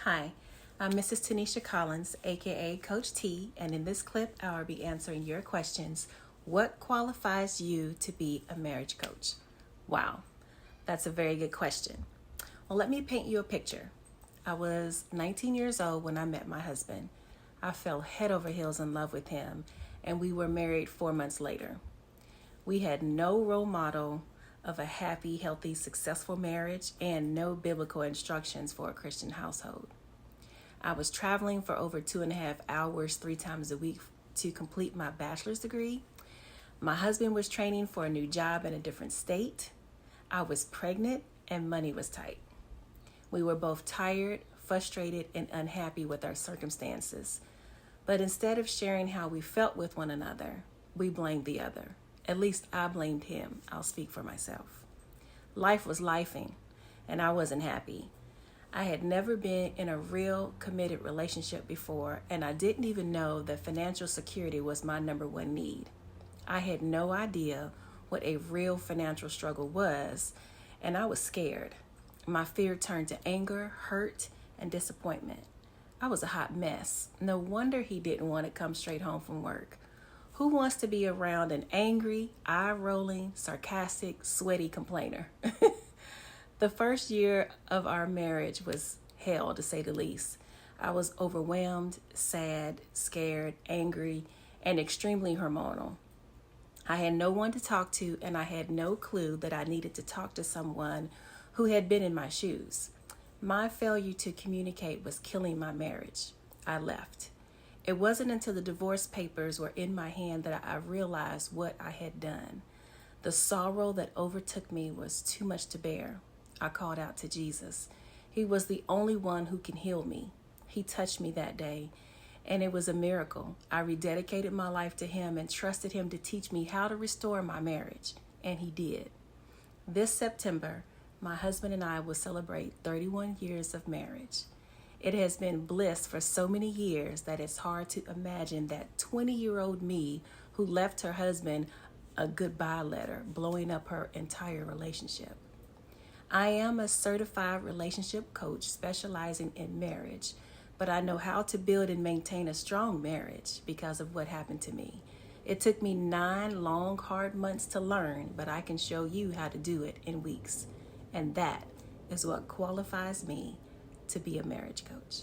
Hi, I'm Mrs. Tenisha Collins, aka Coach T, and in this clip, I will be answering your questions. What qualifies you to be a marriage coach? Wow, that's a very good question. Well, let me paint you a picture. I was 19 years old when I met my husband. I fell head over heels in love with him, and we were married 4 months later. We had no role model of a happy, healthy, successful marriage and no biblical instructions for a Christian household. I was traveling for over 2.5 hours 3 times a week to complete my bachelor's degree. My husband was training for a new job in a different state. I was pregnant and money was tight. We were both tired, frustrated, and unhappy with our circumstances. But instead of sharing how we felt with one another, we blamed the other. At least I blamed him. I'll speak for myself. Life was lifing, and I wasn't happy. I had never been in a real committed relationship before, and I didn't even know that financial security was my number one need. I had no idea what a real financial struggle was, and I was scared. My fear turned to anger, hurt, and disappointment. I was a hot mess. No wonder he didn't want to come straight home from work. Who wants to be around an angry, eye-rolling, sarcastic, sweaty complainer? The first year of our marriage was hell, to say the least. I was overwhelmed, sad, scared, angry, and extremely hormonal. I had no one to talk to, and I had no clue that I needed to talk to someone who had been in my shoes. My failure to communicate was killing my marriage. I left. It wasn't until the divorce papers were in my hand that I realized what I had done. The sorrow that overtook me was too much to bear. I called out to Jesus. He was the only one who can heal me. He touched me that day, and it was a miracle. I rededicated my life to him and trusted him to teach me how to restore my marriage, and he did. This September, my husband and I will celebrate 31 years of marriage. It has been bliss for so many years that it's hard to imagine that 20-year-old me who left her husband a goodbye letter, blowing up her entire relationship. I am a certified relationship coach specializing in marriage, but I know how to build and maintain a strong marriage because of what happened to me. It took me 9 long, hard months to learn, but I can show you how to do it in weeks. And that is what qualifies me to be a marriage coach.